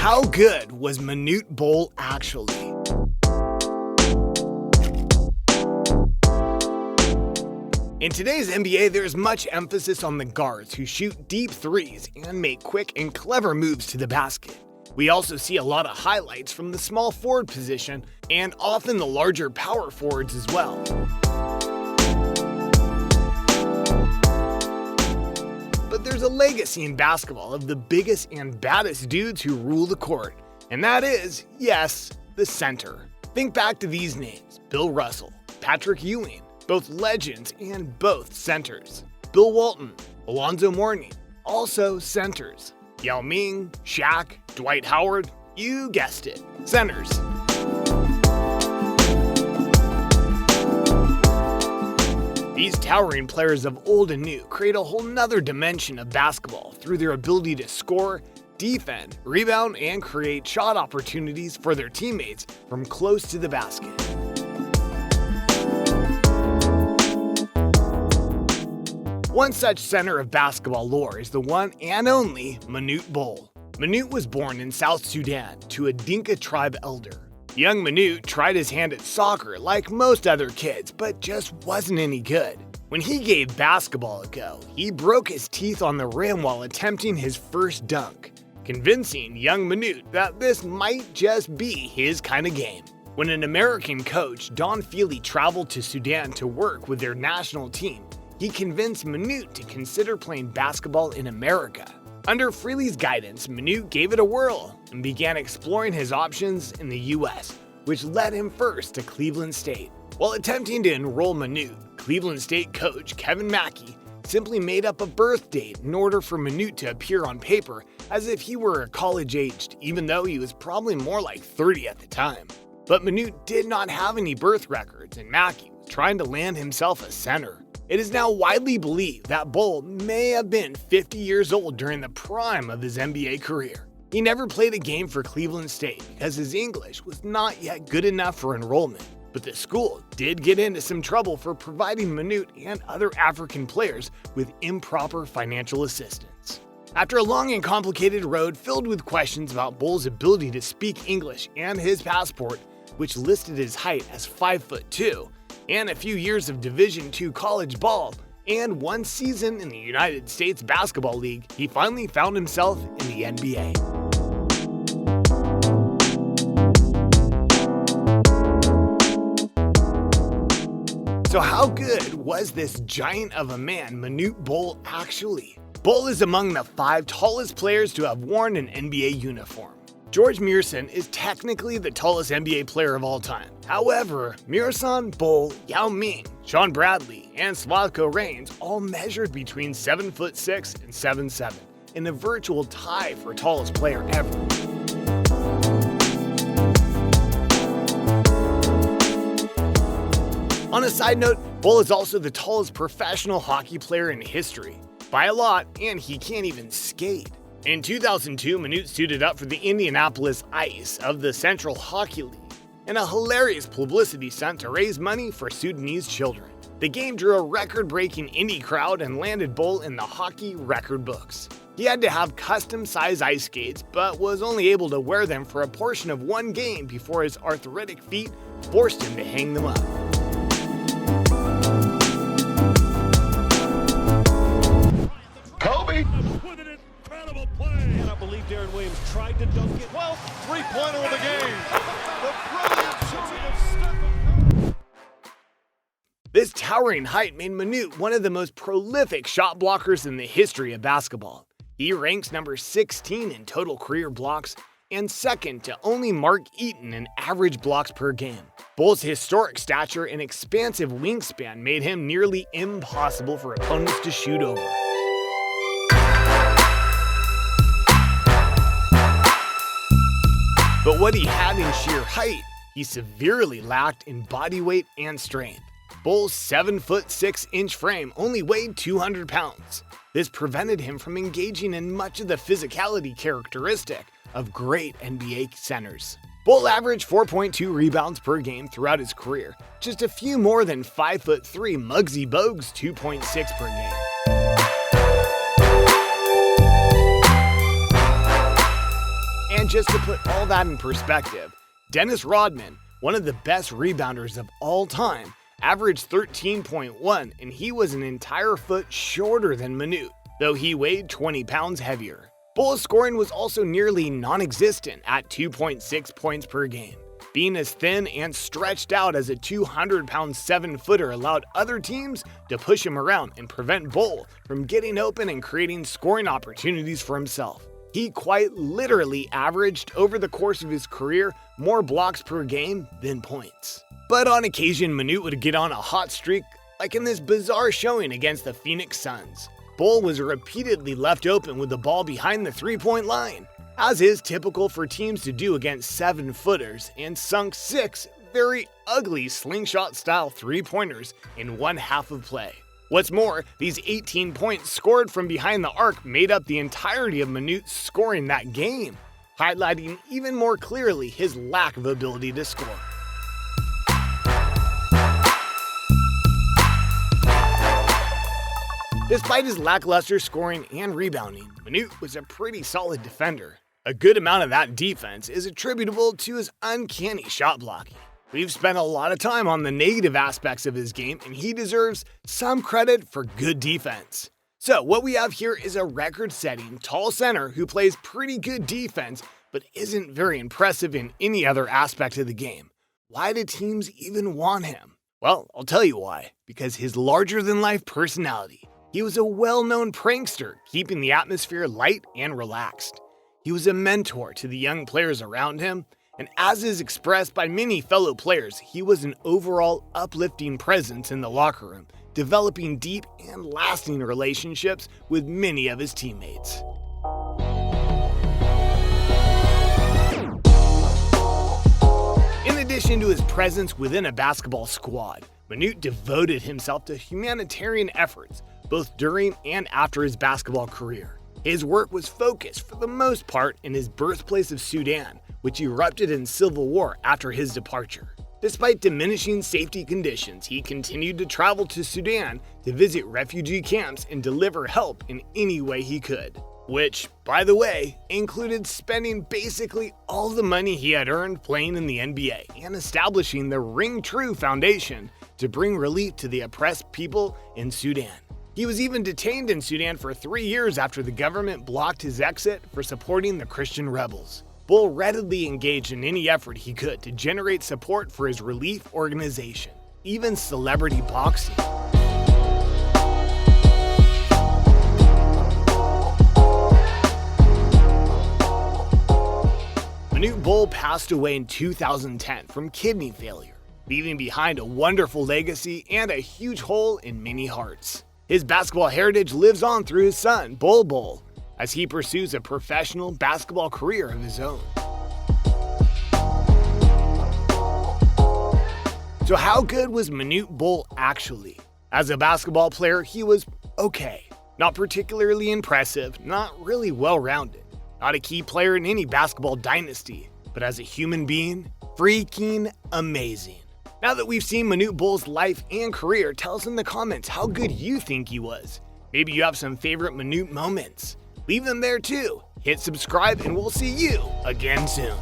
how good was Manute Bol actually? In today's NBA, there's much emphasis on the guards who shoot deep threes and make quick and clever moves to the basket. We also see a lot of highlights from the small forward position and often the larger power forwards as well. But there's a legacy in basketball of the biggest and baddest dudes who rule the court, and that is, yes, the center. Think back to these names: Bill Russell, Patrick Ewing, both legends and both centers. Bill Walton, Alonzo Mourning, also centers. Yao Ming, Shaq, Dwight Howard, you guessed it, centers. These towering players of old and new create a whole nother dimension of basketball through their ability to score, defend, rebound, and create shot opportunities for their teammates from close to the basket. One such center of basketball lore is the one and only Manute Bol. Manute was born in South Sudan to a Dinka tribe elder. Young Manute tried his hand at soccer like most other kids, but just wasn't any good. When he gave basketball a go, he broke his teeth on the rim while attempting his first dunk, convincing young Manute that this might just be his kind of game. When an American coach, Don Feely, traveled to Sudan to work with their national team, he convinced Manute to consider playing basketball in America. Under Freely's guidance, Manute gave it a whirl and began exploring his options in the US, which led him first to Cleveland State. While attempting to enroll Manute, Cleveland State coach Kevin Mackey simply made up a birth date in order for Manute to appear on paper as if he were college-aged, even though he was probably more like 30 at the time. But Manute did not have any birth records, and Mackey was trying to land himself a center. It is now widely believed that Bol may have been 50 years old during the prime of his NBA career. He never played a game for Cleveland State because his English was not yet good enough for enrollment, but the school did get into some trouble for providing Manute and other African players with improper financial assistance. After a long and complicated road filled with questions about Bol's ability to speak English and his passport, which listed his height as 5'2", and a few years of Division II college ball, and one season in the United States Basketball League, he finally found himself in the NBA. So how good was this giant of a man, Manute Bol, actually? Bol is among the 5 tallest players to have worn an NBA uniform. George Muresan is technically the tallest NBA player of all time. However, Muresan, Bol, Yao Ming, Sean Bradley, and Slavko Raines all measured between 7'6" and 7'7", in a virtual tie for tallest player ever. On a side note, Bol is also the tallest professional hockey player in history. By a lot, and he can't even skate. In 2002, Manute suited up for the Indianapolis Ice of the Central Hockey League in a hilarious publicity stunt to raise money for Sudanese children. The game drew a record-breaking indie crowd and landed Bol in the hockey record books. He had to have custom-sized ice skates, but was only able to wear them for a portion of one game before his arthritic feet forced him to hang them up. Kobe! With an incredible play! And I believe Darren Williams tried to dunk it. 12th three-pointer of the game. The brilliant shooting of Steph. This towering height made Manute one of the most prolific shot blockers in the history of basketball. He ranks number 16 in total career blocks and second to only Mark Eaton in average blocks per game. Bol's historic stature and expansive wingspan made him nearly impossible for opponents to shoot over. But what he had in sheer height, he severely lacked in body weight and strength. Bol's 7'6" frame only weighed 200 pounds. This prevented him from engaging in much of the physicality characteristic of great NBA centers. Bol averaged 4.2 rebounds per game throughout his career, just a few more than 5'3" Muggsy Bogues' 2.6 per game. And And just to put all that in perspective, Dennis Rodman, one of the best rebounders of all time, averaged 13.1, and he was an entire foot shorter than Manute, though he weighed 20 pounds heavier. Bol's scoring was also nearly non-existent at 2.6 points per game. Being as thin and stretched out as a 200-pound 7-footer allowed other teams to push him around and prevent Bol from getting open and creating scoring opportunities for himself. He quite literally averaged, over the course of his career, more blocks per game than points. But on occasion, Manute would get on a hot streak, like in this bizarre showing against the Phoenix Suns. Bol was repeatedly left open with the ball behind the three-point line, as is typical for teams to do against 7-footers, and sunk 6 very ugly slingshot-style three-pointers in one half of play. What's more, these 18 points scored from behind the arc made up the entirety of Manute's scoring that game, highlighting even more clearly his lack of ability to score. Despite his lackluster scoring and rebounding, Manute was a pretty solid defender. A good amount of that defense is attributable to his uncanny shot blocking. We've spent a lot of time on the negative aspects of his game, and he deserves some credit for good defense. So what we have here is a record-setting tall center who plays pretty good defense but isn't very impressive in any other aspect of the game. Why do teams even want him? Well, I'll tell you why. Because his larger-than-life personality. He was a well-known prankster, keeping the atmosphere light and relaxed. He was a mentor to the young players around him, and as is expressed by many fellow players, he was an overall uplifting presence in the locker room, developing deep and lasting relationships with many of his teammates. In addition to his presence within a basketball squad, Manute devoted himself to humanitarian efforts, both during and after his basketball career. His work was focused, for the most part, in his birthplace of Sudan, which erupted in civil war after his departure. Despite diminishing safety conditions, he continued to travel to Sudan to visit refugee camps and deliver help in any way he could. Which, by the way, included spending basically all the money he had earned playing in the NBA and establishing the Ring True Foundation to bring relief to the oppressed people in Sudan. He was even detained in Sudan for 3 years after the government blocked his exit for supporting the Christian rebels. Bol readily engaged in any effort he could to generate support for his relief organization, even celebrity boxing. Manute Bol passed away in 2010 from kidney failure, leaving behind a wonderful legacy and a huge hole in many hearts. His basketball heritage lives on through his son, Bol, as he pursues a professional basketball career of his own. So how good was Manute Bol actually? As a basketball player, he was okay. Not particularly impressive, not really well-rounded. Not a key player in any basketball dynasty, but as a human being, freaking amazing. Now that we've seen Manute Bol's life and career, tell us in the comments how good you think he was. Maybe you have some favorite Manute moments. Leave them there too. Hit subscribe and we'll see you again soon.